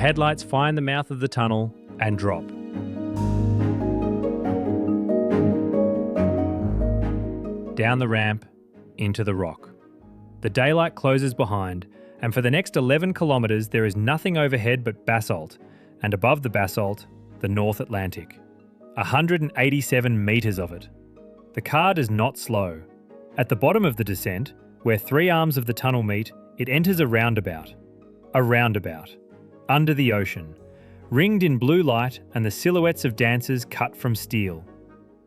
headlights find the mouth of the tunnel and drop. Down the ramp, into the rock. The daylight closes behind, and for the next 11 kilometres there is nothing overhead but basalt, and above the basalt, the North Atlantic. 187 metres of it. The car does not slow. At the bottom of the descent, where three arms of the tunnel meet, it enters a roundabout. A roundabout. Under the ocean. Ringed in blue light and the silhouettes of dancers cut from steel.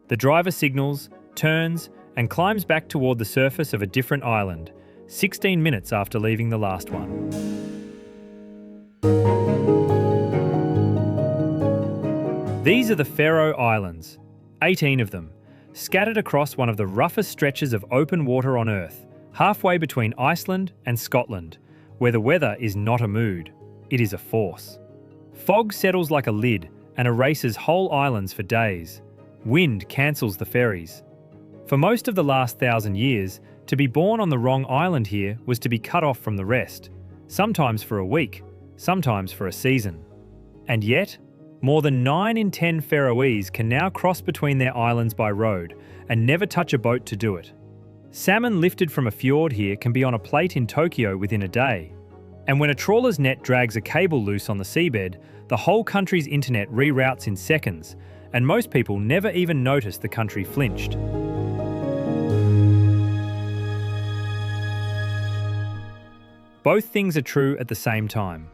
The driver signals, turns, and climbs back toward the surface of a different island, 16 minutes after leaving the last one. These are the Faroe Islands, 18 of them, scattered across one of the roughest stretches of open water on Earth, halfway between Iceland and Scotland, where the weather is not a mood, it is a force. Fog settles like a lid and erases whole islands for days. Wind cancels the ferries. For most of the last 1,000 years, to be born on the wrong island here was to be cut off from the rest, sometimes for a week, sometimes for a season. And yet, more than 9 in 10 Faroese can now cross between their islands by road and never touch a boat to do it. Salmon lifted from a fjord here can be on a plate in Tokyo within a day. And when a trawler's net drags a cable loose on the seabed, the whole country's internet reroutes in seconds, and most people never even notice the country flinched. Both things are true at the same time.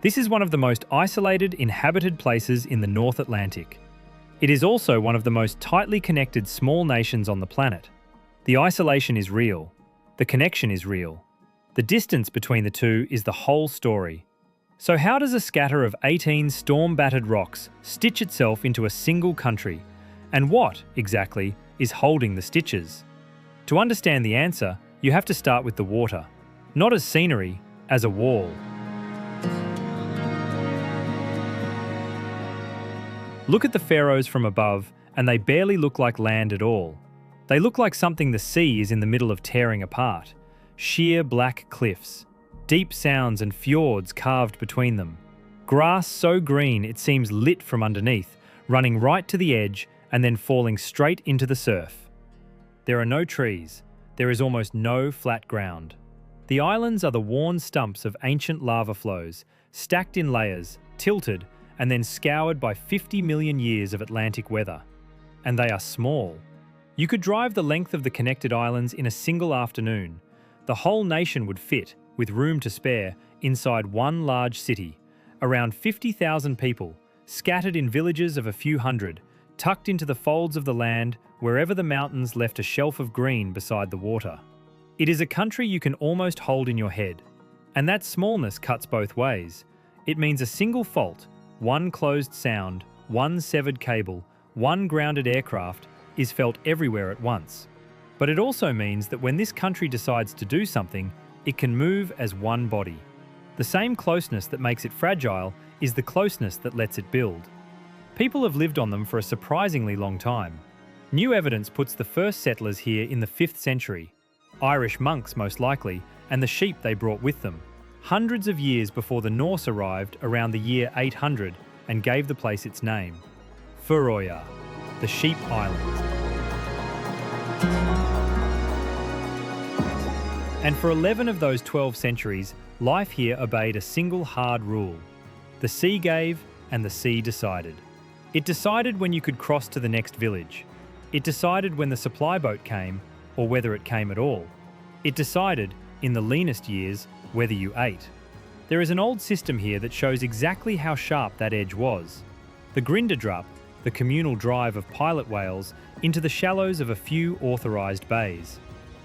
This is one of the most isolated inhabited places in the North Atlantic. It is also one of the most tightly connected small nations on the planet. The isolation is real. The connection is real. The distance between the two is the whole story. So how does a scatter of 18 storm-battered rocks stitch itself into a single country? And what, exactly, is holding the stitches? To understand the answer, you have to start with the water. Not as scenery, as a wall. Look at the Faroes from above, and they barely look like land at all. They look like something the sea is in the middle of tearing apart. Sheer black cliffs, deep sounds and fjords carved between them. Grass so green it seems lit from underneath, running right to the edge and then falling straight into the surf. There are no trees. There is almost no flat ground. The islands are the worn stumps of ancient lava flows, stacked in layers, tilted, and then scoured by 50 million years of Atlantic weather. And they are small. You could drive the length of the connected islands in a single afternoon. The whole nation would fit, with room to spare, inside one large city. Around 50,000 people, scattered in villages of a few hundred, tucked into the folds of the land wherever the mountains left a shelf of green beside the water. It is a country you can almost hold in your head. And that smallness cuts both ways. It means a single fault, one closed sound, one severed cable, one grounded aircraft, is felt everywhere at once. But it also means that when this country decides to do something, it can move as one body. The same closeness that makes it fragile is the closeness that lets it build. People have lived on them for a surprisingly long time. New evidence puts the first settlers here in the 5th century. Irish monks most likely, and the sheep they brought with them, hundreds of years before the Norse arrived around the year 800 and gave the place its name. Faroe, the Sheep Island. And for 11 of those 12 centuries, life here obeyed a single hard rule. The sea gave and the sea decided. It decided when you could cross to the next village. It decided when the supply boat came, or whether it came at all. It decided, in the leanest years, whether you ate. There is an old system here that shows exactly how sharp that edge was. The Grindadrup, the communal drive of pilot whales into the shallows of a few authorised bays.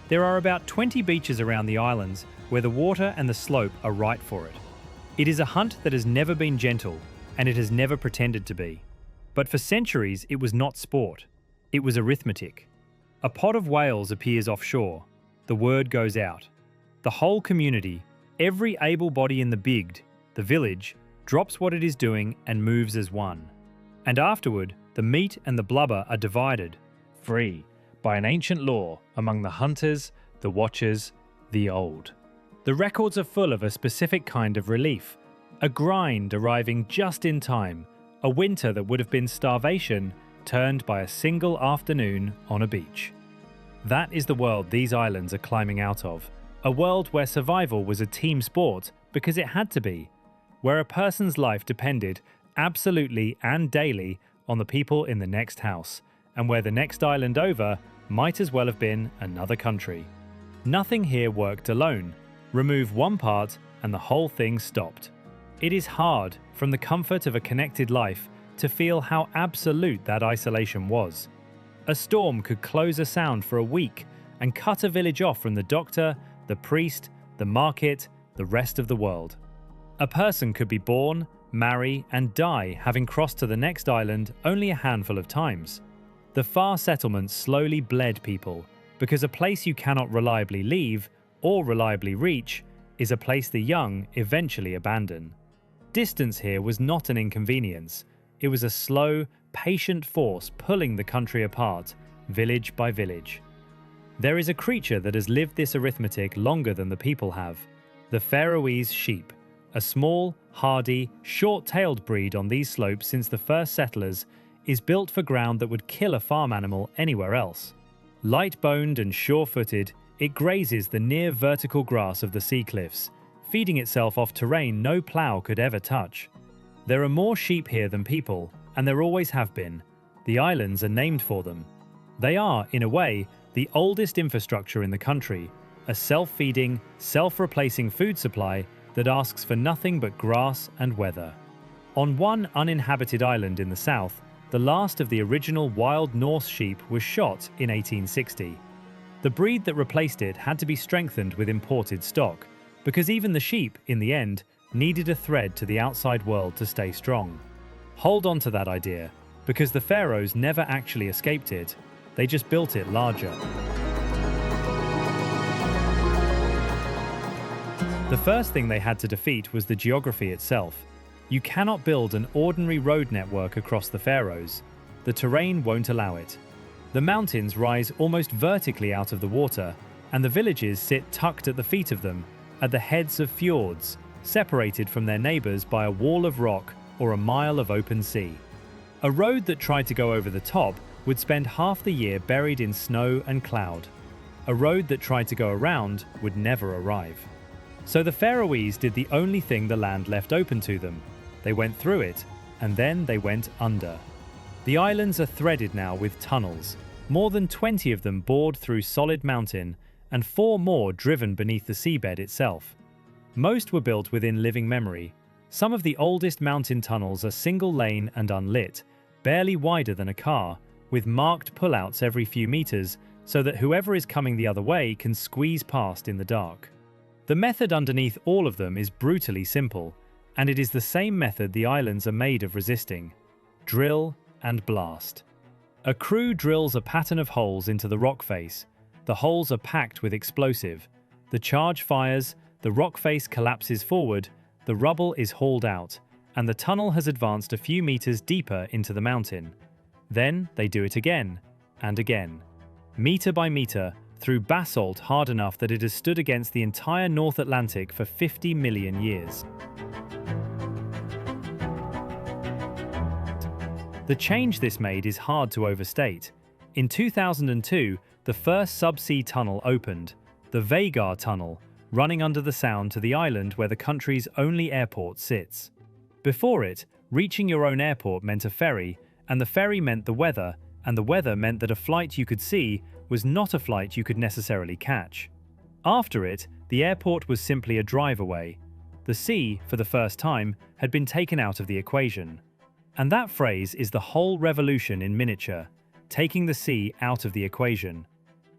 There are about 20 beaches around the islands where the water and the slope are right for it. It is a hunt that has never been gentle, and it has never pretended to be. But for centuries it was not sport, it was arithmetic. A pod of whales appears offshore. The word goes out. The whole community, every able body in the bigd, the village, drops what it is doing and moves as one. And afterward, the meat and the blubber are divided, free, by an ancient law among the hunters, the watchers, the old. The records are full of a specific kind of relief, A grind arriving just in time, a winter that would have been starvation turned by a single afternoon on a beach. That is the world these islands are climbing out of, a world where survival was a team sport because it had to be, where a person's life depended absolutely and daily on the people in the next house, and where the next island over might as well have been another country. Nothing here worked alone. Remove one part and the whole thing stopped. It is hard, from the comfort of a connected life, to feel how absolute that isolation was. A storm could close a sound for a week and cut a village off from the doctor, the priest, the market, the rest of the world. A person could be born, marry, and die having crossed to the next island only a handful of times. The far settlements slowly bled people, because a place you cannot reliably leave or reliably reach is a place the young eventually abandon. Distance here was not an inconvenience. It was a slow, patient force pulling the country apart, village by village. There is a creature that has lived this arithmetic longer than the people have: the Faroese sheep, a small, hardy, short-tailed breed on these slopes since the first settlers, is built for ground that would kill a farm animal anywhere else. Light-boned and sure-footed, it grazes the near-vertical grass of the sea cliffs, feeding itself off terrain no plough could ever touch. There are more sheep here than people, and there always have been. The islands are named for them. They are, in a way, the oldest infrastructure in the country, a self-feeding, self-replacing food supply that asks for nothing but grass and weather. On one uninhabited island in the south, the last of the original wild Norse sheep was shot in 1860. The breed that replaced it had to be strengthened with imported stock, because even the sheep, in the end, needed a thread to the outside world to stay strong. Hold on to that idea, because the Faroes never actually escaped it, they just built it larger. The first thing they had to defeat was the geography itself. You cannot build an ordinary road network across the Faroes. The terrain won't allow it. The mountains rise almost vertically out of the water, and the villages sit tucked at the feet of them, at the heads of fjords, separated from their neighbours by a wall of rock or a mile of open sea. A road that tried to go over the top would spend half the year buried in snow and cloud. A road that tried to go around would never arrive. So the Faroese did the only thing the land left open to them. They went through it, and then they went under. The islands are threaded now with tunnels, more than 20 of them bored through solid mountain, and 4 more driven beneath the seabed itself. Most were built within living memory. Some of the oldest mountain tunnels are single lane and unlit, barely wider than a car, with marked pullouts every few meters so that whoever is coming the other way can squeeze past in the dark. The method underneath all of them is brutally simple, and it is the same method the islands are made of resisting: drill and blast. A crew drills a pattern of holes into the rock face. The holes are packed with explosive. The charge fires, the rock face collapses forward, the rubble is hauled out, and the tunnel has advanced a few meters deeper into the mountain. Then they do it again, and again, meter by meter, through basalt hard enough that it has stood against the entire North Atlantic for 50 million years. The change this made is hard to overstate. In 2002, the first subsea tunnel opened, the Vagar Tunnel, running under the Sound to the island where the country's only airport sits. Before it, reaching your own airport meant a ferry, and the ferry meant the weather, and the weather meant that a flight you could see was not a flight you could necessarily catch. After it, the airport was simply a drive away. The sea, for the first time, had been taken out of the equation. And that phrase is the whole revolution in miniature, taking the sea out of the equation.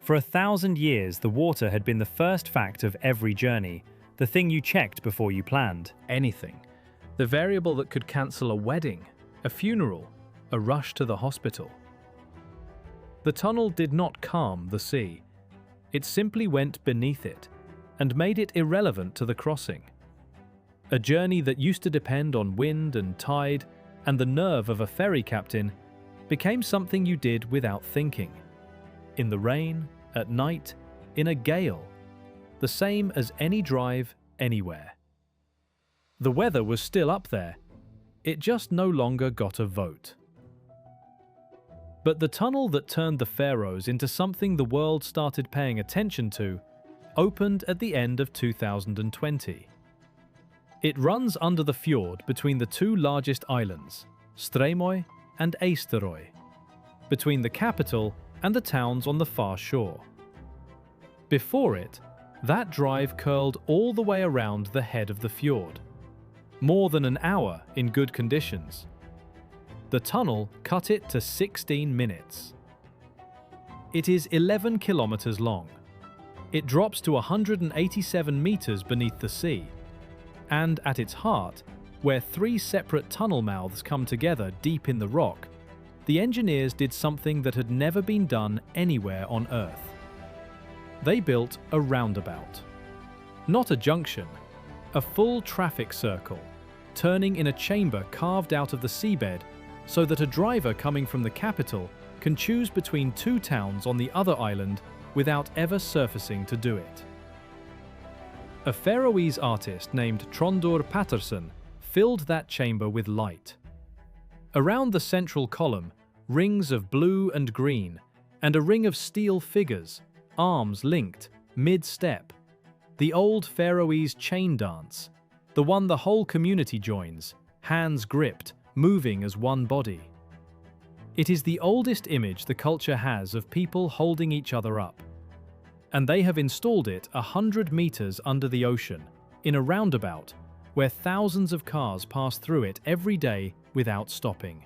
For 1,000 years, the water had been the first fact of every journey, the thing you checked before you planned. Anything. The variable that could cancel a wedding, a funeral, a rush to the hospital. The tunnel did not calm the sea. It simply went beneath it and made it irrelevant to the crossing. A journey that used to depend on wind and tide and the nerve of a ferry captain became something you did without thinking. In the rain, at night, in a gale. The same as any drive anywhere. The weather was still up there. It just no longer got a vote. But the tunnel that turned the Faroes into something the world started paying attention to opened at the end of 2020. It runs under the fjord between the two largest islands, Streymoy and Eysturoy, between the capital and the towns on the far shore. Before it, that drive curled all the way around the head of the fjord, more than an hour in good conditions. The tunnel cut it to 16 minutes. It is 11 kilometers long. It drops to 187 meters beneath the sea, and at its heart, where three separate tunnel mouths come together deep in the rock, the engineers did something that had never been done anywhere on Earth. They built a roundabout. Not a junction, a full traffic circle, turning in a chamber carved out of the seabed so that a driver coming from the capital can choose between two towns on the other island without ever surfacing to do it. A Faroese artist named Trondur Patterson filled that chamber with light. Around the central column, rings of blue and green, and a ring of steel figures, arms linked, mid-step. The old Faroese chain dance, the one the whole community joins, hands gripped, moving as one body. It is the oldest image the culture has of people holding each other up. And they have installed it 100 meters under the ocean, in a roundabout, where thousands of cars pass through it every day without stopping.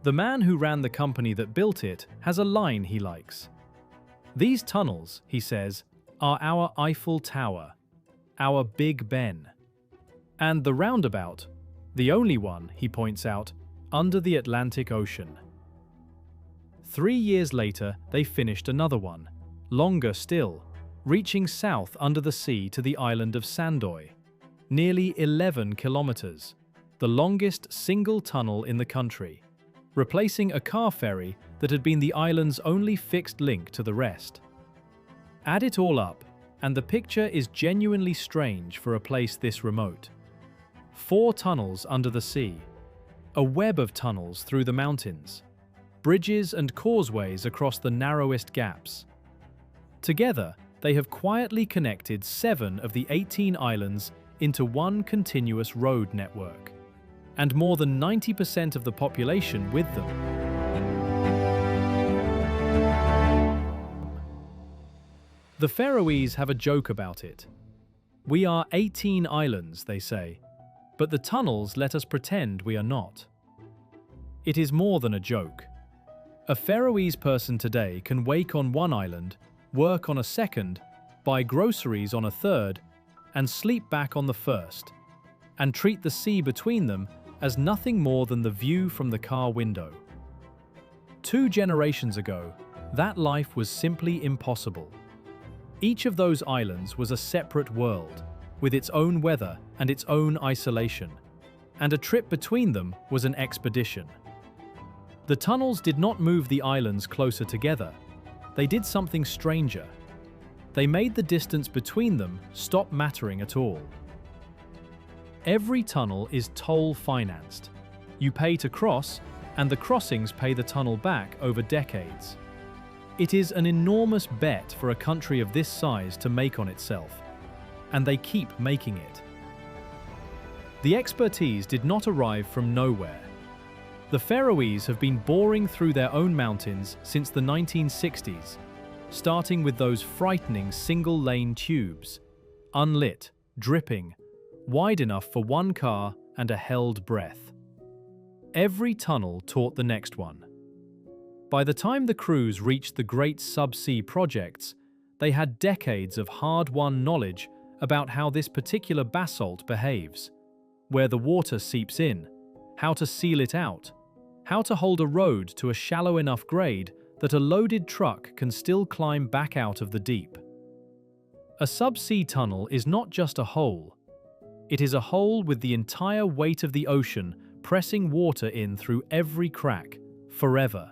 The man who ran the company that built it has a line he likes. "These tunnels," he says, "are our Eiffel Tower, our Big Ben." And the roundabout, the only one, he points out, under the Atlantic Ocean. 3 years later, they finished another one, longer still, reaching south under the sea to the island of Sandoy. Nearly 11 kilometers, the longest single tunnel in the country, replacing a car ferry that had been the island's only fixed link to the rest. Add it all up, and the picture is genuinely strange for a place this remote. 4 tunnels under the sea, a web of tunnels through the mountains, bridges and causeways across the narrowest gaps. Together, they have quietly connected 7 of the 18 islands into one continuous road network, and more than 90% of the population with them. The Faroese have a joke about it. "We are 18 islands," they say, "but the tunnels let us pretend we are not." It is more than a joke. A Faroese person today can wake on one island, work on a second, buy groceries on a third, and sleep back on the first, and treat the sea between them as nothing more than the view from the car window. 2 generations ago, that life was simply impossible. Each of those islands was a separate world, with its own weather and its own isolation, and a trip between them was an expedition. The tunnels did not move the islands closer together. They did something stranger. They made the distance between them stop mattering at all. Every tunnel is toll-financed. You pay to cross, and the crossings pay the tunnel back over decades. It is an enormous bet for a country of this size to make on itself, and they keep making it. The expertise did not arrive from nowhere. The Faroese have been boring through their own mountains since the 1960s, starting with those frightening single-lane tubes, unlit, dripping, wide enough for one car and a held breath. Every tunnel taught the next one. By the time the crews reached the great subsea projects, they had decades of hard-won knowledge about how this particular basalt behaves, where the water seeps in, how to seal it out, how to hold a road to a shallow enough grade that a loaded truck can still climb back out of the deep. A subsea tunnel is not just a hole. It is a hole with the entire weight of the ocean pressing water in through every crack, forever.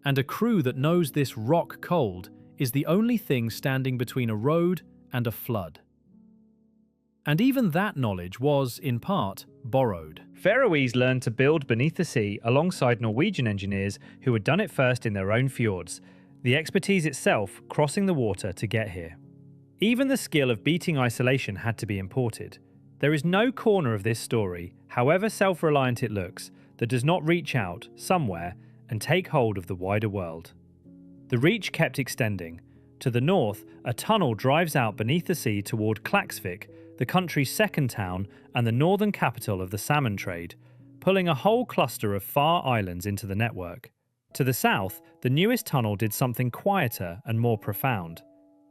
And a crew that knows this rock cold is the only thing standing between a road and a flood. And even that knowledge was, in part, borrowed. Faroese learned to build beneath the sea alongside Norwegian engineers who had done it first in their own fjords, the expertise itself crossing the water to get here. Even the skill of beating isolation had to be imported. There is no corner of this story, however self-reliant it looks, that does not reach out, somewhere, and take hold of the wider world. The reach kept extending. To the north, a tunnel drives out beneath the sea toward Klaksvik, the country's second town and the northern capital of the salmon trade, pulling a whole cluster of far islands into the network. To the south, the newest tunnel did something quieter and more profound.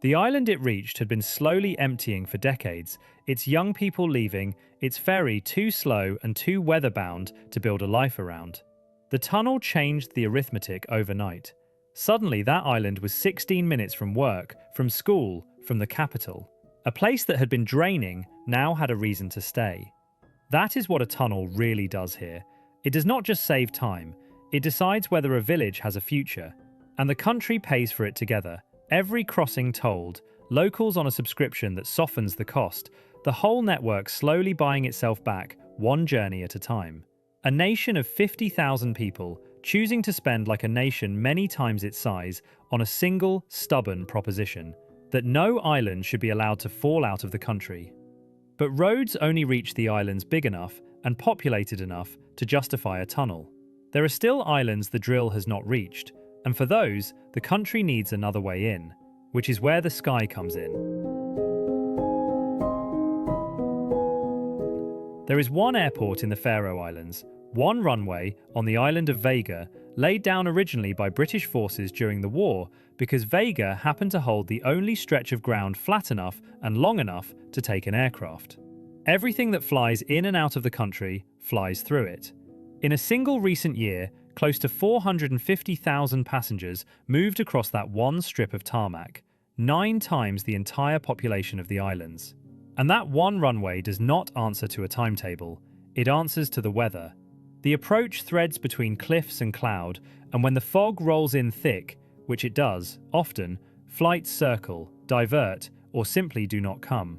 The island it reached had been slowly emptying for decades, its young people leaving, its ferry too slow and too weather-bound to build a life around. The tunnel changed the arithmetic overnight. Suddenly that island was 16 minutes from work, from school, from the capital. A place that had been draining now had a reason to stay. That is what a tunnel really does here. It does not just save time, it decides whether a village has a future. And the country pays for it together. Every crossing tolled, locals on a subscription that softens the cost, the whole network slowly buying itself back, one journey at a time. A nation of 50,000 people choosing to spend like a nation many times its size on a single, stubborn proposition, that no island should be allowed to fall out of the country. But roads only reach the islands big enough and populated enough to justify a tunnel. There are still islands the drill has not reached, and for those, the country needs another way in, which is where the sky comes in. There is one airport in the Faroe Islands, one runway on the island of Vega, laid down originally by British forces during the war because Vega happened to hold the only stretch of ground flat enough and long enough to take an aircraft. Everything that flies in and out of the country flies through it. In a single recent year, close to 450,000 passengers moved across that one strip of tarmac, 9 times the entire population of the islands. And that one runway does not answer to a timetable, it answers to the weather. The approach threads between cliffs and cloud, and when the fog rolls in thick, which it does, often, flights circle, divert, or simply do not come.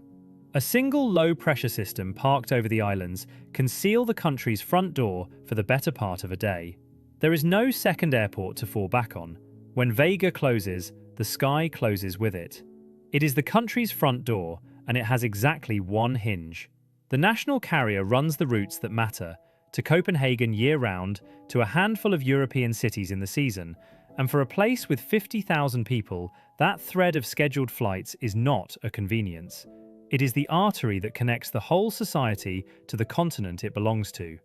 A single low-pressure system parked over the islands can seal the country's front door for the better part of a day. There is no second airport to fall back on. When Vega closes, the sky closes with it. It is the country's front door, and it has exactly one hinge. The national carrier runs the routes that matter, to Copenhagen year-round, to a handful of European cities in the season, and for a place with 50,000 people, that thread of scheduled flights is not a convenience. It is the artery that connects the whole society to the continent it belongs to.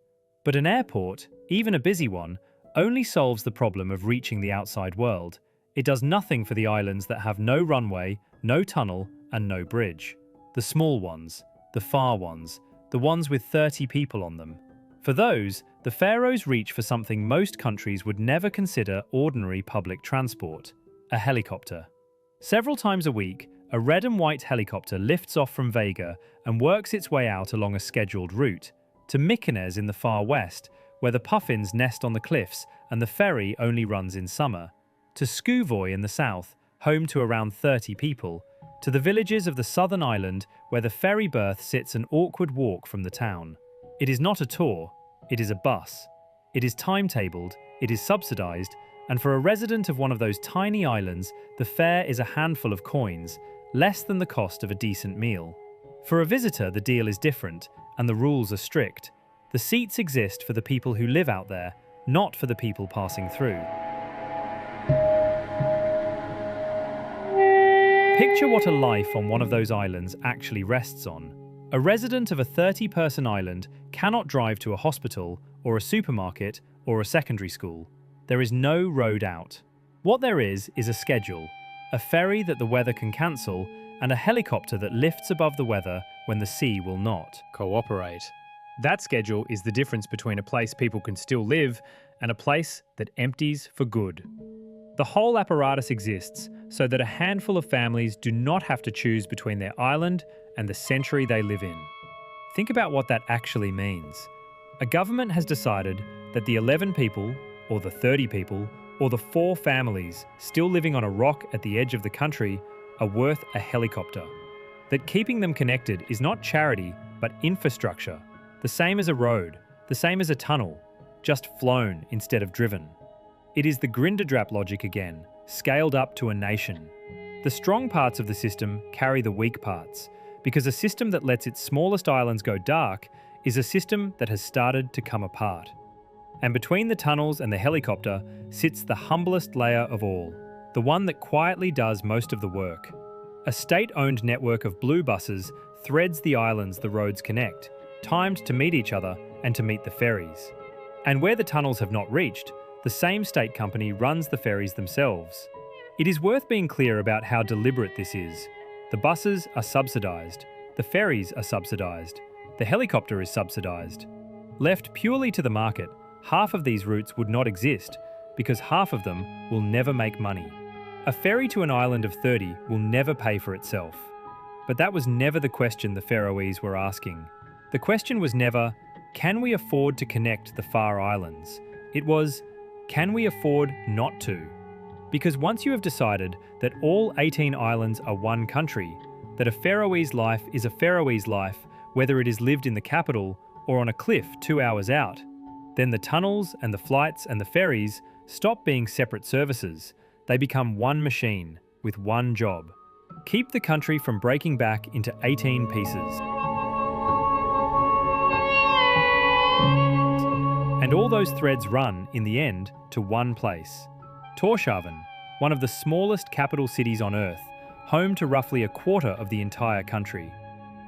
But an airport, even a busy one, only solves the problem of reaching the outside world. It does nothing for the islands that have no runway, no tunnel, and no bridge. The small ones, the far ones, the ones with 30 people on them. For those, the Faroes reach for something most countries would never consider ordinary public transport: a helicopter. Several times a week, a red and white helicopter lifts off from Vega and works its way out along a scheduled route, to Mykines in the far west, where the puffins nest on the cliffs and the ferry only runs in summer, to Skúvoy in the south, home to around 30 people, to the villages of the southern island where the ferry berth sits an awkward walk from the town. It is not a tour, it is a bus. It is timetabled, it is subsidized, and for a resident of one of those tiny islands, the fare is a handful of coins, less than the cost of a decent meal. For a visitor, the deal is different, and the rules are strict. The seats exist for the people who live out there, not for the people passing through. Picture what a life on one of those islands actually rests on. A resident of a 30-person island cannot drive to a hospital, or a supermarket, or a secondary school. There is no road out. What there is a schedule, a ferry that the weather can cancel, and a helicopter that lifts above the weather when the sea will not cooperate. That schedule is the difference between a place people can still live and a place that empties for good. The whole apparatus exists so that a handful of families do not have to choose between their island and the century they live in. Think about what that actually means. A government has decided that the 11 people, or the 30 people, or the 4 families still living on a rock at the edge of the country are worth a helicopter. that keeping them connected is not charity, but infrastructure, the same as a road, the same as a tunnel, just flown instead of driven. It is the Grinderdrap logic again, scaled up to a nation. The strong parts of the system carry the weak parts, because a system that lets its smallest islands go dark is a system that has started to come apart. And between the tunnels and the helicopter sits the humblest layer of all, the one that quietly does most of the work. A state-owned network of blue buses threads the islands the roads connect, timed to meet each other and to meet the ferries. And where the tunnels have not reached, the same state company runs the ferries themselves. It is worth being clear about how deliberate this is. The buses are subsidised, the ferries are subsidised, the helicopter is subsidised. Left purely to the market, half of these routes would not exist because half of them will never make money. A ferry to an island of 30 will never pay for itself. But that was never the question the Faroese were asking. The question was never, can we afford to connect the Far Islands? It was, can we afford not to? Because once you have decided that all 18 islands are one country, that a Faroese life is a Faroese life, whether it is lived in the capital or on a cliff 2 hours out, then the tunnels and the flights and the ferries stop being separate services. They become one machine with one job. Keep the country from breaking back into 18 pieces. And all those threads run, in the end, to one place. Tórshavn, one of the smallest capital cities on Earth, home to roughly a quarter of the entire country.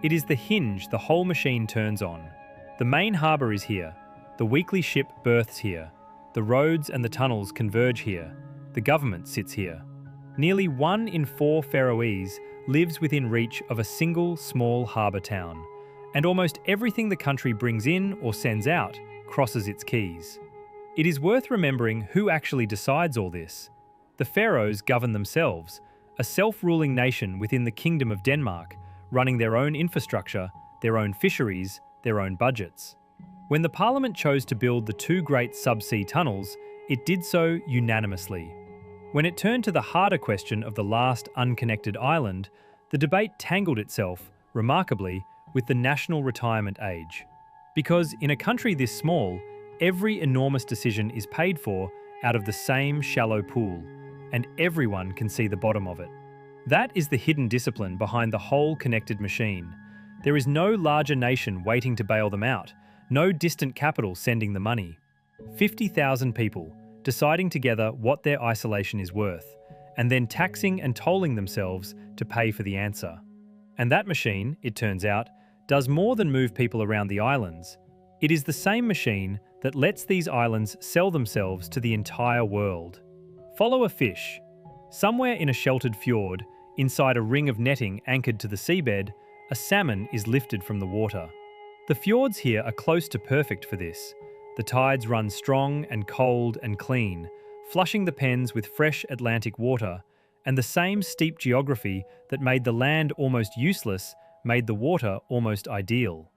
It is the hinge the whole machine turns on. The main harbour is here. The weekly ship berths here. The roads and the tunnels converge here. The government sits here. Nearly 1 in 4 Faroese lives within reach of a single small harbour town, and almost everything the country brings in or sends out crosses its quays. It is worth remembering who actually decides all this. The Faroes govern themselves, a self-ruling nation within the Kingdom of Denmark, running their own infrastructure, their own fisheries, their own budgets. When the Parliament chose to build the 2 great subsea tunnels, it did so unanimously. When it turned to the harder question of the last unconnected island, the debate tangled itself, remarkably, with the national retirement age. Because in a country this small, every enormous decision is paid for out of the same shallow pool, and everyone can see the bottom of it. That is the hidden discipline behind the whole connected machine. There is no larger nation waiting to bail them out, no distant capital sending the money. 50,000 people deciding together what their isolation is worth, and then taxing and tolling themselves to pay for the answer. And that machine, it turns out, does more than move people around the islands. It is the same machine that lets these islands sell themselves to the entire world. Follow a fish. Somewhere in a sheltered fjord, inside a ring of netting anchored to the seabed, a salmon is lifted from the water. The fjords here are close to perfect for this. The tides run strong and cold and clean, flushing the pens with fresh Atlantic water, and the same steep geography that made the land almost useless made the water almost ideal.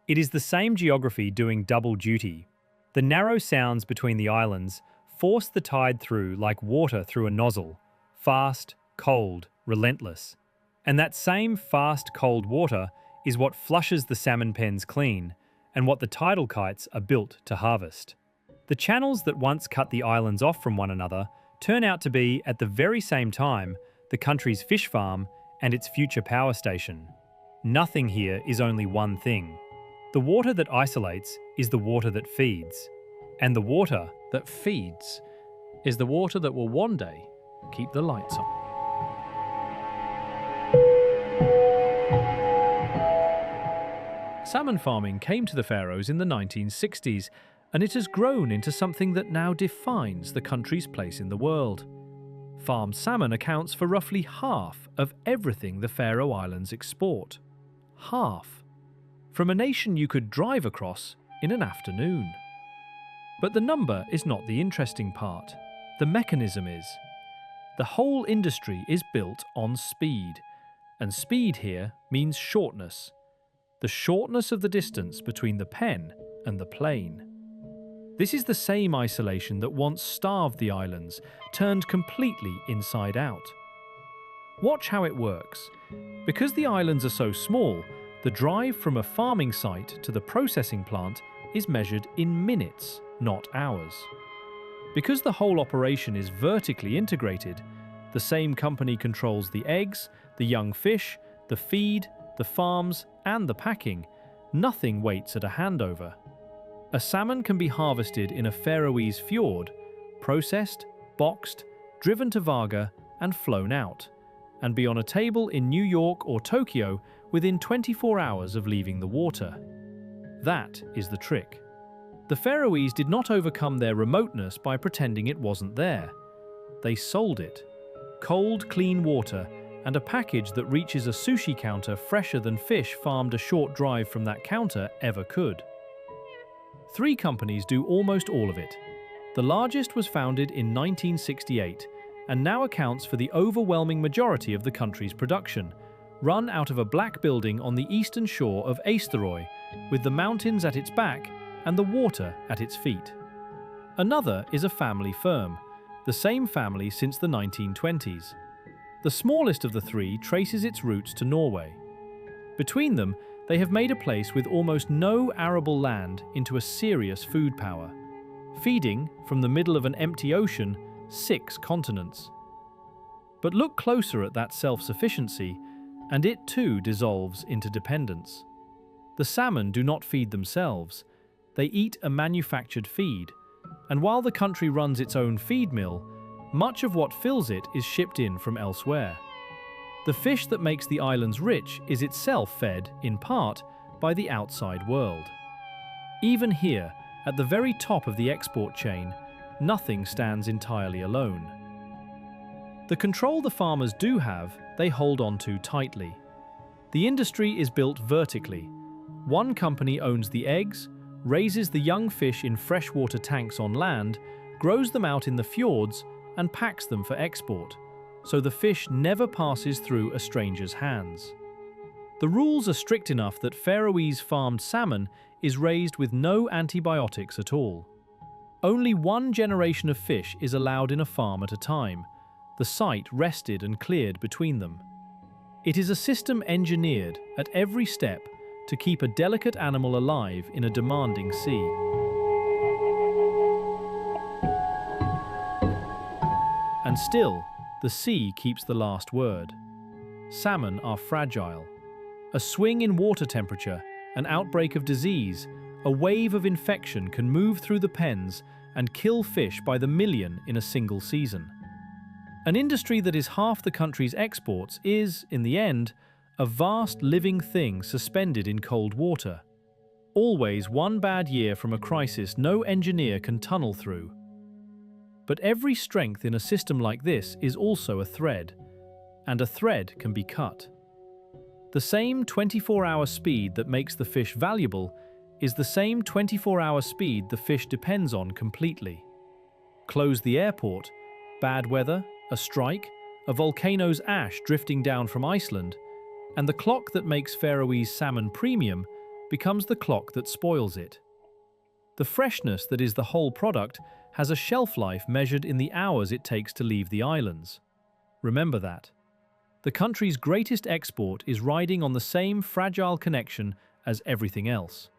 It is the same geography doing double duty. The narrow sounds between the islands force the tide through like water through a nozzle, fast, cold, relentless. And that same fast, cold water is what flushes the salmon pens clean, and what the tidal kites are built to harvest. The channels that once cut the islands off from one another turn out to be, at the very same time, the country's fish farm and its future power station. Nothing here is only one thing. The water that isolates is the water that feeds. And the water That feeds is the water that will one day keep the lights on. Salmon farming came to the Faroes in the 1960s, and it has grown into something that now defines the country's place in the world. Farmed salmon accounts for roughly half of everything the Faroe Islands export. Half. From a nation you could drive across in an afternoon. But the number is not the interesting part. The mechanism is. The whole industry is built on speed, and speed here means shortness. The shortness of the distance between the pen and the plane. This is the same isolation that once starved the islands, turned completely inside out. Watch how it works. Because the islands are so small, the drive from a farming site to the processing plant is measured in minutes, not hours. Because the whole operation is vertically integrated, the same company controls the eggs, the young fish, the feed, the farms, and the packing. Nothing waits at a handover. A salmon can be harvested in a Faroese fjord, processed, boxed, driven to Varga, and flown out, and be on a table in New York or Tokyo within 24 hours of leaving the water. That is the trick. The Faroese did not overcome their remoteness by pretending it wasn't there. They sold it. Cold, clean water and a package that reaches a sushi counter fresher than fish farmed a short drive from that counter ever could. 3 companies do almost all of it. The largest was founded in 1968 and now accounts for the overwhelming majority of the country's production, run out of a black building on the eastern shore of Eysturoy, with the mountains at its back and the water at its feet. Another is a family firm, the same family since the 1920s. The smallest of the 3 traces its roots to Norway. Between them, they have made a place with almost no arable land into a serious food power, feeding, from the middle of an empty ocean, 6 continents. But look closer at that self-sufficiency, and it too dissolves into dependence. The salmon do not feed themselves. They eat a manufactured feed, and while the country runs its own feed mill, much of what fills it is shipped in from elsewhere. The fish that makes the islands rich is itself fed, in part, by the outside world. Even here, at the very top of the export chain, nothing stands entirely alone. The control the farmers do have, they hold on to tightly. The industry is built vertically. One company owns the eggs, raises the young fish in freshwater tanks on land, grows them out in the fjords, and packs them for export, so the fish never passes through a stranger's hands. The rules are strict enough that Faroese farmed salmon is raised with no antibiotics at all. Only one generation of fish is allowed in a farm at a time, the site rested and cleared between them. It is a system engineered, at every step, to keep a delicate animal alive in a demanding sea. And still, the sea keeps the last word. Salmon are fragile. A swing in water temperature, an outbreak of disease, a wave of infection can move through the pens and kill fish by the million in a single season. An industry that is half the country's exports is, in the end, a vast living thing suspended in cold water. Always one bad year from a crisis no engineer can tunnel through. But every strength in a system like this is also a thread, and a thread can be cut. The same 24-hour speed that makes the fish valuable is the same 24-hour speed the fish depends on completely. Close the airport, bad weather, a strike, a volcano's ash drifting down from Iceland, and the clock that makes Faroese salmon premium becomes the clock that spoils it. The freshness that is the whole product has a shelf life measured in the hours it takes to leave the islands. Remember that. The country's greatest export is riding on the same fragile connection as everything else.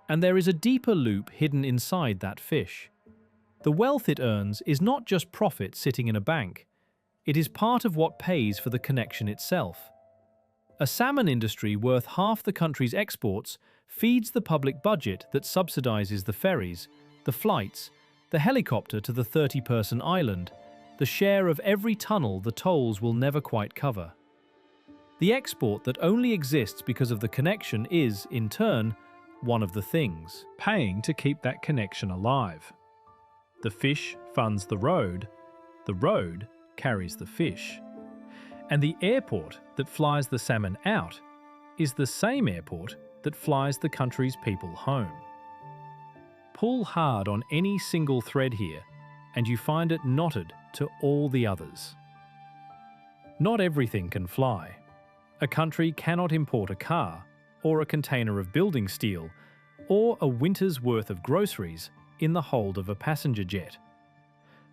And there is a deeper loop hidden inside that fish. The wealth it earns is not just profit sitting in a bank. It is part of what pays for the connection itself. A salmon industry worth half the country's exports feeds the public budget that subsidizes the ferries, the flights, the helicopter to the 30-person island, the share of every tunnel the tolls will never quite cover. The export that only exists because of the connection is, in turn, one of the things paying to keep that connection alive. The fish funds the road carries the fish. And the airport that flies the salmon out is the same airport that flies the country's people home. Pull hard on any single thread here, and you find it knotted to all the others. Not everything can fly. A country cannot import a car, or a container of building steel, or a winter's worth of groceries in the hold of a passenger jet.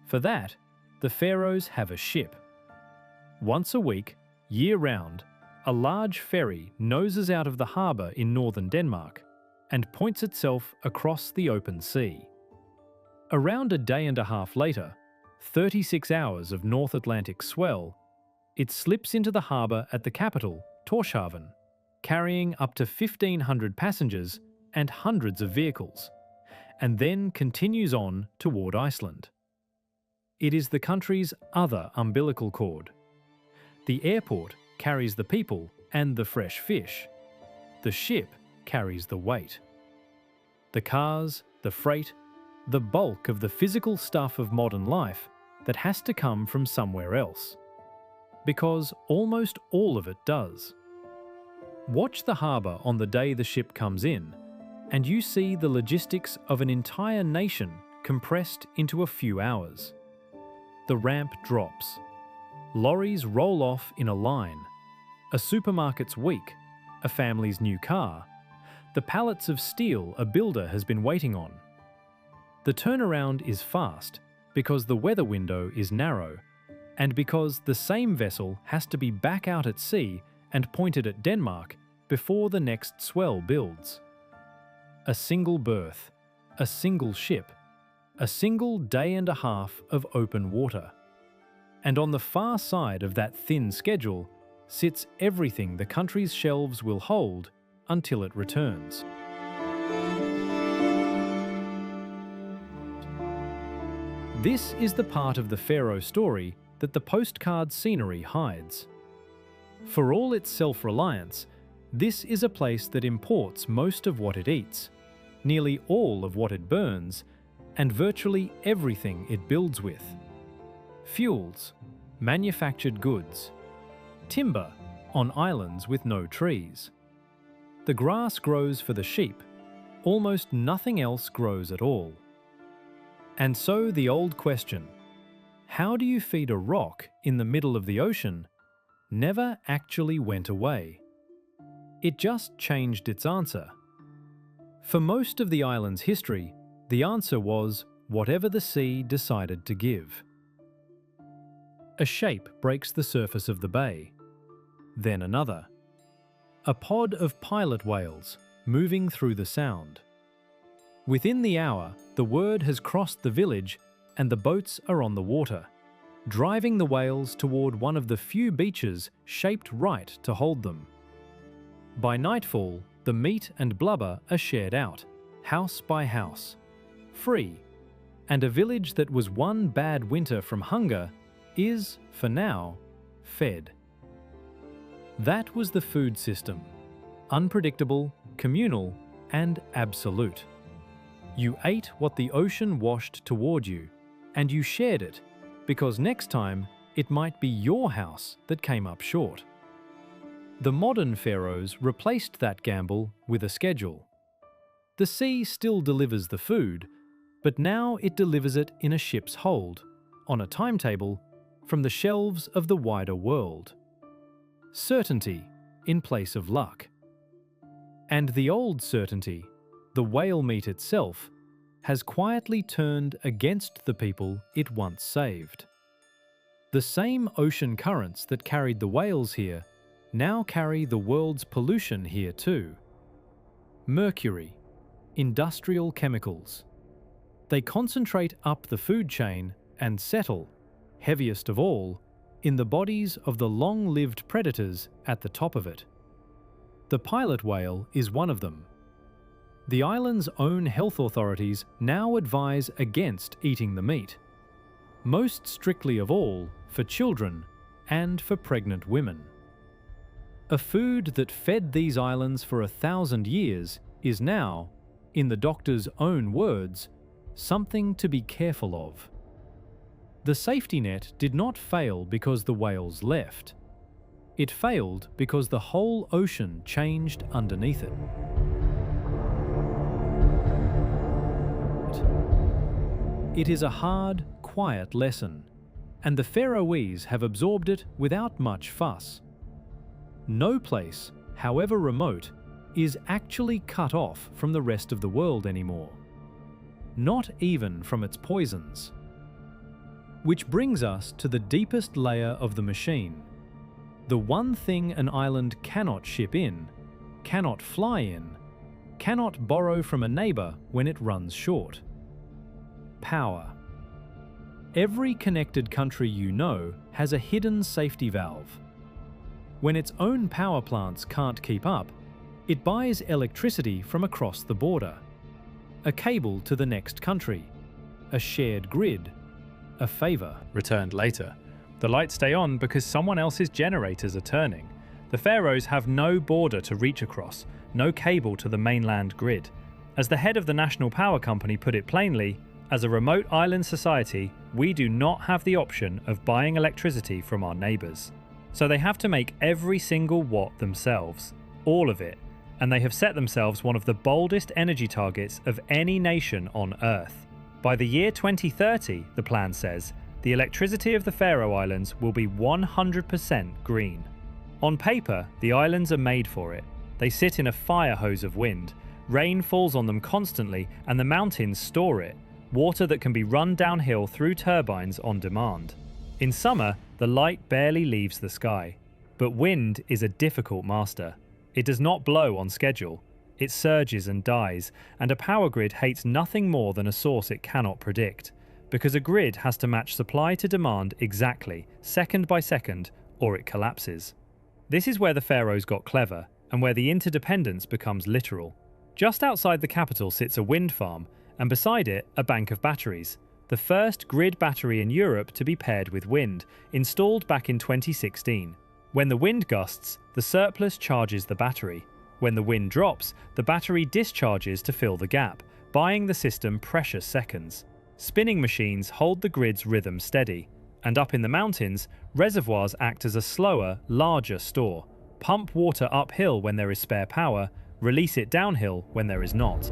For that, the Faroes have a ship. Once a week, year-round, a large ferry noses out of the harbour in northern Denmark and points itself across the open sea. Around a day and a half later, 36 hours of North Atlantic swell, it slips into the harbour at the capital, Tórshavn, carrying up to 1,500 passengers and hundreds of vehicles, and then continues on toward Iceland. It is the country's other umbilical cord. The airport carries the people and the fresh fish. The ship carries the weight. The cars, the freight, the bulk of the physical stuff of modern life that has to come from somewhere else. Because almost all of it does. Watch the harbour on the day the ship comes in, and you see the logistics of an entire nation compressed into a few hours. The ramp drops. Lorries roll off in a line. A supermarket's weak, a family's new car, the pallets of steel a builder has been waiting on. The turnaround is fast because the weather window is narrow, and because the same vessel has to be back out at sea and pointed at Denmark before the next swell builds. A single berth, a single ship, a single day and a half of open water. And on the far side of that thin schedule sits everything the country's shelves will hold until it returns. This is the part of the Faroe story that the postcard scenery hides. For all its self-reliance, this is a place that imports most of what it eats, nearly all of what it burns, and virtually everything it builds with. Fuels, manufactured goods, timber on islands with no trees. The grass grows for the sheep, almost nothing else grows at all. And so the old question, how do you feed a rock in the middle of the ocean, never actually went away. It just changed its answer. For most of the island's history, the answer was whatever the sea decided to give. A shape breaks the surface of the bay, then another. A pod of pilot whales moving through the sound. Within the hour, the word has crossed the village and the boats are on the water, driving the whales toward one of the few beaches shaped right to hold them. By nightfall, the meat and blubber are shared out, house by house, free, and a village that was one bad winter from hunger is, for now, fed. That was the food system, unpredictable, communal, and absolute. You ate what the ocean washed toward you, and you shared it, because next time it might be your house that came up short. The modern pharaohs replaced that gamble with a schedule. The sea still delivers the food, but now it delivers it in a ship's hold, on a timetable, from the shelves of the wider world. Certainty in place of luck. And the old certainty, the whale meat itself, has quietly turned against the people it once saved. The same ocean currents that carried the whales here now carry the world's pollution here too. Mercury, industrial chemicals. They concentrate up the food chain and settle, heaviest of all, in the bodies of the long-lived predators at the top of it. The pilot whale is one of them. The island's own health authorities now advise against eating the meat, most strictly of all for children and for pregnant women. A food that fed these islands for 1,000 years is now, in the doctor's own words, something to be careful of. The safety net did not fail because the whales left. It failed because the whole ocean changed underneath it. It is a hard, quiet lesson, and the Faroese have absorbed it without much fuss. No place, however remote, is actually cut off from the rest of the world anymore. Not even from its poisons. Which brings us to the deepest layer of the machine, The one thing an island cannot ship in, cannot fly in, cannot borrow from a neighbor when it runs short. Power. Every connected country you know has a hidden safety valve. When its own power plants can't keep up, it buys electricity from across the border. A cable to the next country. A shared grid. A favor. Returned later. The lights stay on because someone else's generators are turning. The Faroes have no border to reach across, no cable to the mainland grid. As the head of the national power company put it plainly, as a remote island society, we do not have the option of buying electricity from our neighbours. So they have to make every single watt themselves, all of it, and they have set themselves one of the boldest energy targets of any nation on Earth. By the year 2030, the plan says, the electricity of the Faroe Islands will be 100% green. On paper, the islands are made for it. They sit in a fire hose of wind. Rain falls on them constantly and the mountains store it, water that can be run downhill through turbines on demand. In summer, the light barely leaves the sky. But wind is a difficult master. It does not blow on schedule. It surges and dies, and a power grid hates nothing more than a source it cannot predict, because a grid has to match supply to demand exactly, second by second, or it collapses. This is where the Faroes got clever, and where the interdependence becomes literal. Just outside the capital sits a wind farm, and beside it, a bank of batteries. The first grid battery in Europe to be paired with wind, installed back in 2016. When the wind gusts, the surplus charges the battery. When the wind drops, the battery discharges to fill the gap, buying the system precious seconds. Spinning machines hold the grid's rhythm steady, and up in the mountains, reservoirs act as a slower, larger store. Pump water uphill when there is spare power, release it downhill when there is not.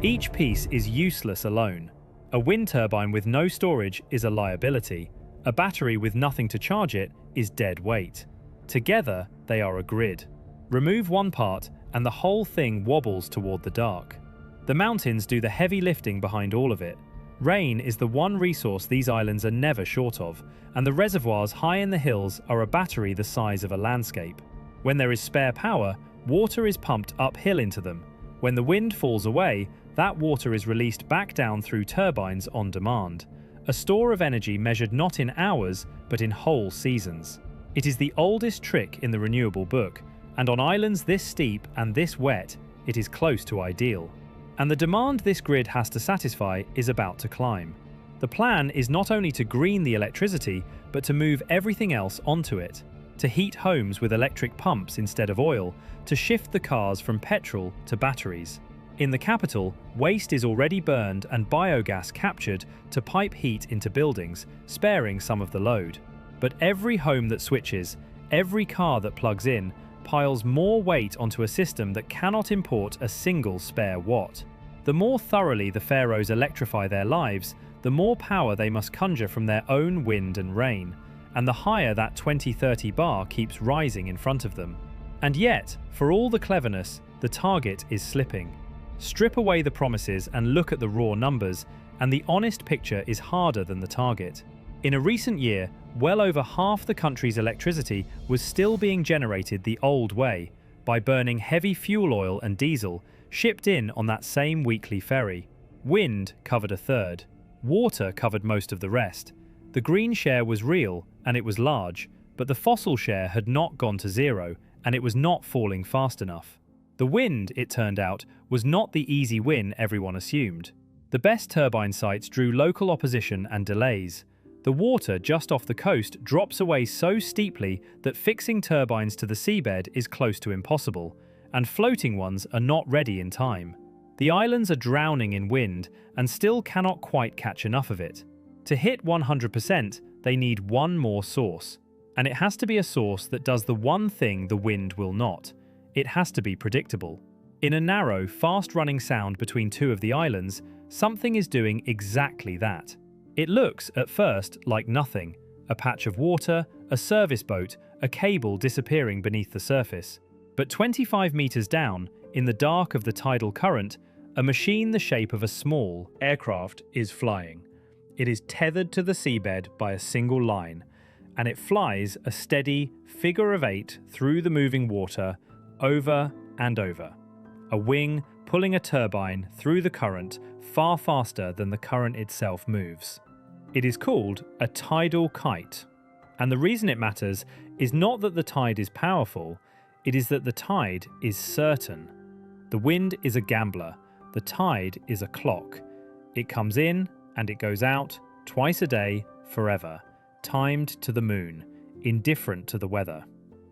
Each piece is useless alone. A wind turbine with no storage is a liability. A battery with nothing to charge it is dead weight. Together, they are a grid. Remove one part, and the whole thing wobbles toward the dark. The mountains do the heavy lifting behind all of it. Rain is the one resource these islands are never short of, and the reservoirs high in the hills are a battery the size of a landscape. When there is spare power, water is pumped uphill into them. When the wind falls away, that water is released back down through turbines on demand. A store of energy measured not in hours, but in whole seasons. It is the oldest trick in the renewable book, and on islands this steep and this wet, it is close to ideal. And the demand this grid has to satisfy is about to climb. The plan is not only to green the electricity, but to move everything else onto it. To heat homes with electric pumps instead of oil, to shift the cars from petrol to batteries. In the capital, waste is already burned and biogas captured to pipe heat into buildings, sparing some of the load. But every home that switches, every car that plugs in, piles more weight onto a system that cannot import a single spare watt. The more thoroughly the Faroes electrify their lives, the more power they must conjure from their own wind and rain, and the higher that 2030 bar keeps rising in front of them. And yet, for all the cleverness, the target is slipping. Strip away the promises and look at the raw numbers, and the honest picture is harder than the target. In a recent year, well over half the country's electricity was still being generated the old way, by burning heavy fuel oil and diesel, shipped in on that same weekly ferry. Wind covered a third. Water covered most of the rest. The green share was real, and it was large, but the fossil share had not gone to zero, and it was not falling fast enough. The wind, it turned out, was not the easy win everyone assumed. The best turbine sites drew local opposition and delays. The water just off the coast drops away so steeply that fixing turbines to the seabed is close to impossible, and floating ones are not ready in time. The islands are drowning in wind and still cannot quite catch enough of it. To hit 100%, they need one more source. And it has to be a source that does the one thing the wind will not. It has to be predictable. In a narrow, fast-running sound between two of the islands, something is doing exactly that. It looks, at first, like nothing. A patch of water, a service boat, a cable disappearing beneath the surface. But 25 meters down, in the dark of the tidal current, a machine the shape of a small aircraft is flying. It is tethered to the seabed by a single line, and it flies a steady figure of 8 through the moving water, over and over. A wing pulling a turbine through the current far faster than the current itself moves. It is called a tidal kite, and the reason it matters is not that the tide is powerful, it is that the tide is certain. The wind is a gambler, the tide is a clock. It comes in and it goes out twice a day, forever, timed to the moon, indifferent to the weather.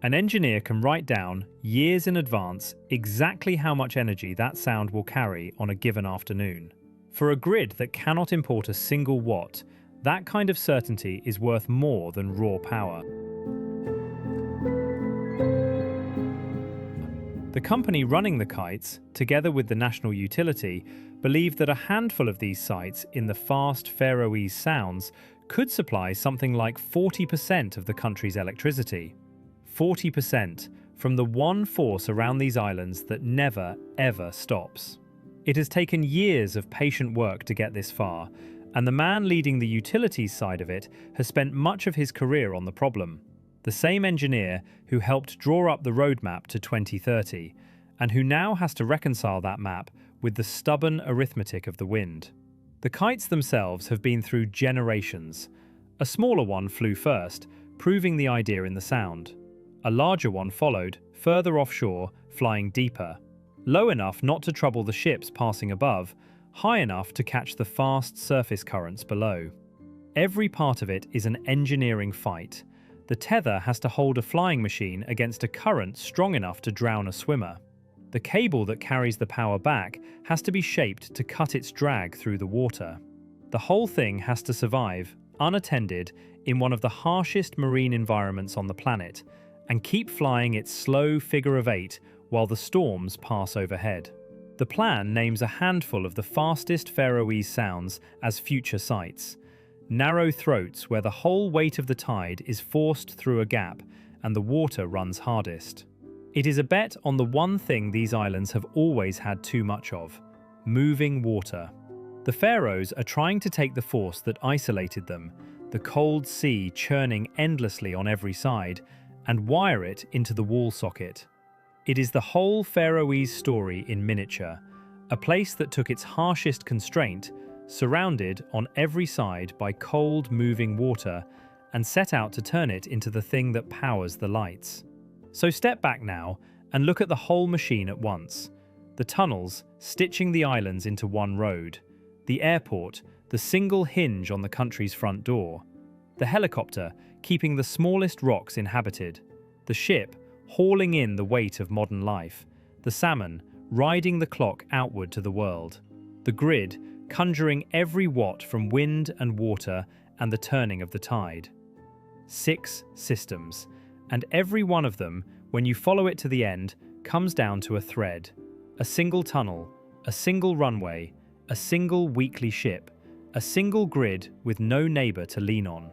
An engineer can write down, years in advance, exactly how much energy that sound will carry on a given afternoon. For a grid that cannot import a single watt, that kind of certainty is worth more than raw power. The company running the kites, together with the national utility, believe that a handful of these sites in the fast Faroese Sounds could supply something like 40% of the country's electricity. 40% from the one force around these islands that never, ever stops. It has taken years of patient work to get this far, and the man leading the utilities side of it has spent much of his career on the problem. The same engineer who helped draw up the roadmap to 2030, and who now has to reconcile that map with the stubborn arithmetic of the wind. The kites themselves have been through generations. A smaller one flew first, proving the idea in the sound. A larger one followed, further offshore, flying deeper. Low enough not to trouble the ships passing above, high enough to catch the fast surface currents below. Every part of it is an engineering fight. The tether has to hold a flying machine against a current strong enough to drown a swimmer. The cable that carries the power back has to be shaped to cut its drag through the water. The whole thing has to survive, unattended, in one of the harshest marine environments on the planet, and keep flying its slow figure of 8 while the storms pass overhead. The plan names a handful of the fastest Faroese Sounds as future sites. Narrow throats where the whole weight of the tide is forced through a gap and the water runs hardest. It is a bet on the one thing these islands have always had too much of: moving water. The Faroes are trying to take the force that isolated them, the cold sea churning endlessly on every side, and wire it into the wall socket. It is the whole Faroese story in miniature, a place that took its harshest constraint, surrounded on every side by cold moving water, and set out to turn it into the thing that powers the lights. So step back now and look at the whole machine at once. The tunnels stitching the islands into one road, the airport, the single hinge on the country's front door, the helicopter keeping the smallest rocks inhabited, the ship hauling in the weight of modern life, the salmon riding the clock outward to the world, the grid conjuring every watt from wind and water and the turning of the tide. 6 systems, and every one of them, when you follow it to the end, comes down to a thread, a single tunnel, a single runway, a single weekly ship, a single grid with no neighbour to lean on.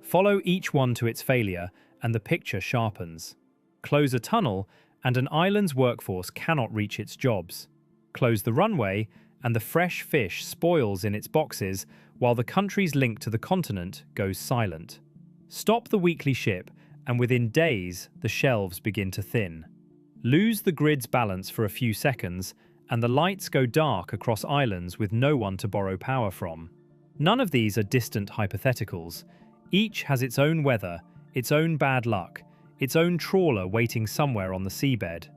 Follow each one to its failure and the picture sharpens. Close a tunnel and an island's workforce cannot reach its jobs. Close the runway and the fresh fish spoils in its boxes while the country's link to the continent goes silent. Stop the weekly ship and within days the shelves begin to thin. Lose the grid's balance for a few seconds and the lights go dark across islands with no one to borrow power from. None of these are distant hypotheticals. Each has its own weather, its own bad luck, its own trawler waiting somewhere on the seabed.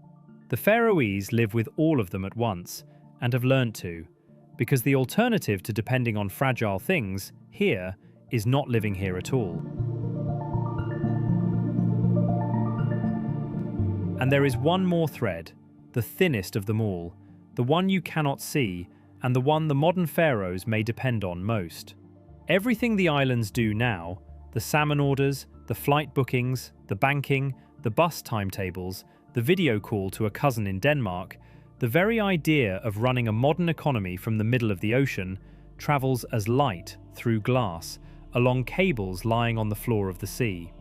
The Faroese live with all of them at once, and have learned to, because the alternative to depending on fragile things here is not living here at all. And there is one more thread, the thinnest of them all, the one you cannot see, and the one the modern Faroes may depend on most. Everything the islands do now, the salmon orders, the flight bookings, the banking, the bus timetables, the video call to a cousin in Denmark, the very idea of running a modern economy from the middle of the ocean travels as light through glass, along cables lying on the floor of the sea.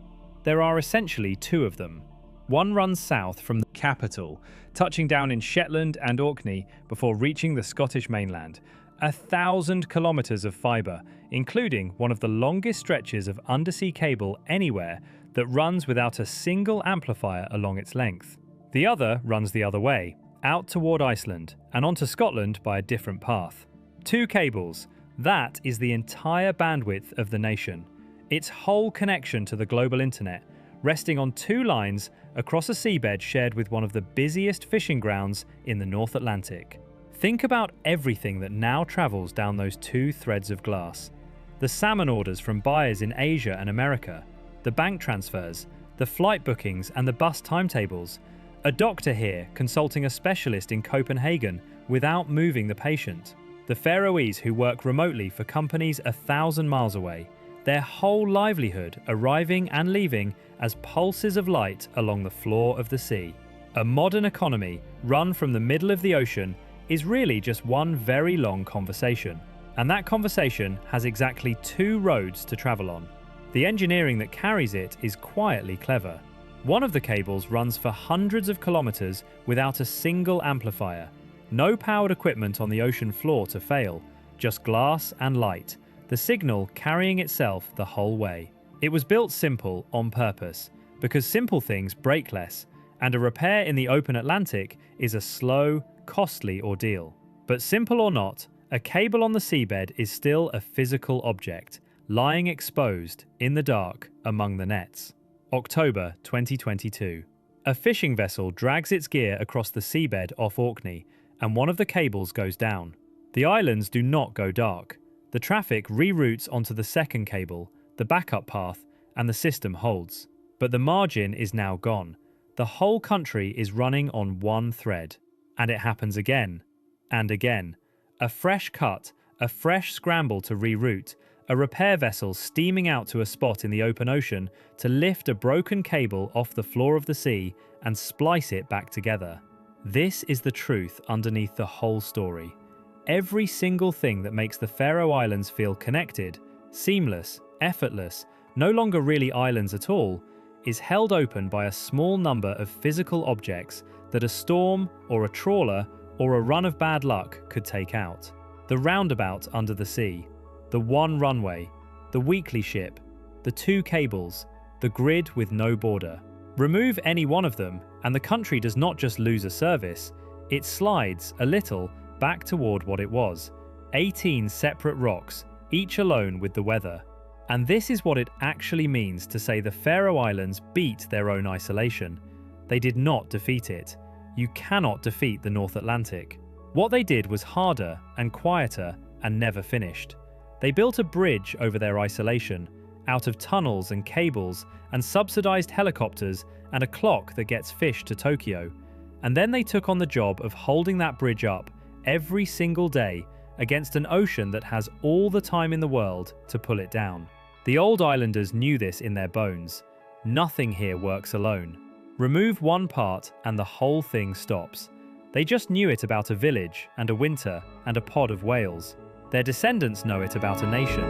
There are essentially 2 of them. One runs south from the capital, touching down in Shetland and Orkney before reaching the Scottish mainland, 1,000 kilometers of fiber, including one of the longest stretches of undersea cable anywhere that runs without a single amplifier along its length. The other runs the other way, out toward Iceland and onto Scotland by a different path. 2 cables, that is the entire bandwidth of the nation. Its whole connection to the global internet, resting on 2 lines across a seabed shared with one of the busiest fishing grounds in the North Atlantic. Think about everything that now travels down those 2 threads of glass. The salmon orders from buyers in Asia and America, the bank transfers, the flight bookings and the bus timetables, a doctor here consulting a specialist in Copenhagen without moving the patient, the Faroese who work remotely for companies 1,000 miles away, their whole livelihood arriving and leaving as pulses of light along the floor of the sea. A modern economy run from the middle of the ocean is really just one very long conversation, and that conversation has exactly 2 roads to travel on. The engineering that carries it is quietly clever. One of the cables runs for hundreds of kilometers without a single amplifier. No powered equipment on the ocean floor to fail, just glass and light, the signal carrying itself the whole way. It was built simple on purpose, because simple things break less, and a repair in the open Atlantic is a slow, costly ordeal. But simple or not, a cable on the seabed is still a physical object, lying exposed in the dark among the nets. October 2022. A fishing vessel drags its gear across the seabed off Orkney, and one of the cables goes down. The islands do not go dark. The traffic reroutes onto the second cable, the backup path, and the system holds. But the margin is now gone. The whole country is running on one thread. And it happens again, and again. A fresh cut, a fresh scramble to reroute, a repair vessel steaming out to a spot in the open ocean to lift a broken cable off the floor of the sea and splice it back together. This is the truth underneath the whole story. Every single thing that makes the Faroe Islands feel connected, seamless, effortless, no longer really islands at all, is held open by a small number of physical objects that a storm or a trawler or a run of bad luck could take out. The roundabout under the sea, the one runway, the weekly ship, the 2 cables, the grid with no border. Remove any one of them and the country does not just lose a service, it slides a little back toward what it was. 18 separate rocks, each alone with the weather. And this is what it actually means to say the Faroe Islands beat their own isolation. They did not defeat it. You cannot defeat the North Atlantic. What they did was harder and quieter and never finished. They built a bridge over their isolation, out of tunnels and cables and subsidized helicopters and a clock that gets fish to Tokyo. And then they took on the job of holding that bridge up every single day against an ocean that has all the time in the world to pull it down. The old islanders knew this in their bones. Nothing here works alone. Remove one part and the whole thing stops. They just knew it about a village and a winter and a pod of whales. Their descendants know it about a nation.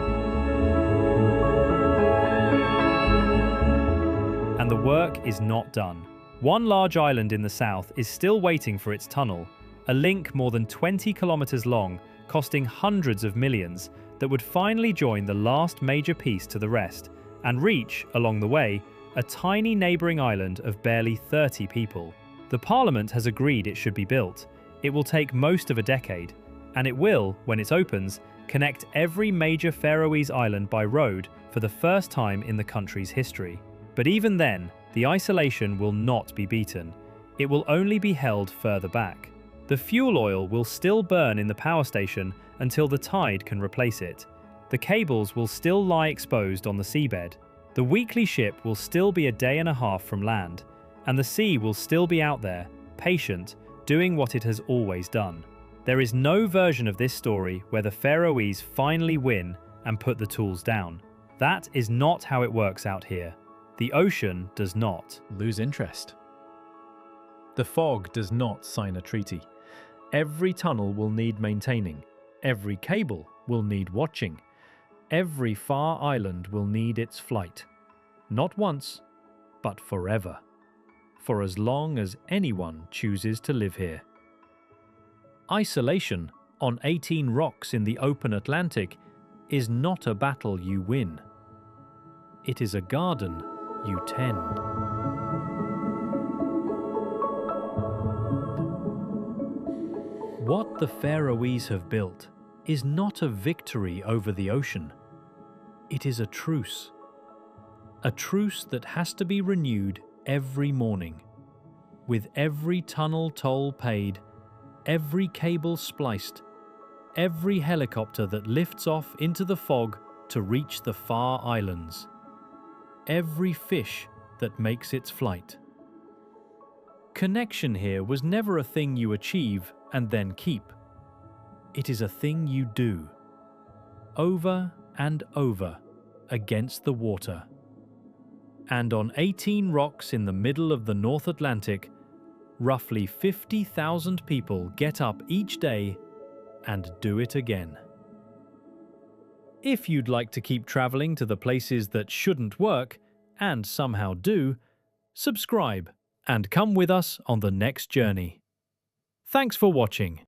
And the work is not done. One large island in the south is still waiting for its tunnel, a link more than 20 kilometers long, costing hundreds of millions, that would finally join the last major piece to the rest, and reach, along the way, a tiny neighbouring island of barely 30 people. The Parliament has agreed it should be built. It will take most of a decade, and it will, when it opens, connect every major Faroese island by road for the first time in the country's history. But even then, the isolation will not be beaten. It will only be held further back. The fuel oil will still burn in the power station until the tide can replace it. The cables will still lie exposed on the seabed. The weekly ship will still be a day and a half from land, and the sea will still be out there, patient, doing what it has always done. There is no version of this story where the Faroese finally win and put the tools down. That is not how it works out here. The ocean does not lose interest. The fog does not sign a treaty. Every tunnel will need maintaining. Every cable will need watching. Every far island will need its flight. Not once, but forever. For as long as anyone chooses to live here. Isolation on 18 rocks in the open Atlantic is not a battle you win. It is a garden you tend. What the Faroese have built is not a victory over the ocean. It is a truce. A truce that has to be renewed every morning. With every tunnel toll paid, every cable spliced, every helicopter that lifts off into the fog to reach the far islands, every fish that makes its flight. Connection here was never a thing you achieve and then keep. It is a thing you do, over and over, against the water. And on 18 rocks in the middle of the North Atlantic, roughly 50,000 people get up each day and do it again. If you'd like to keep traveling to the places that shouldn't work, and somehow do, subscribe and come with us on the next journey. Thanks for watching.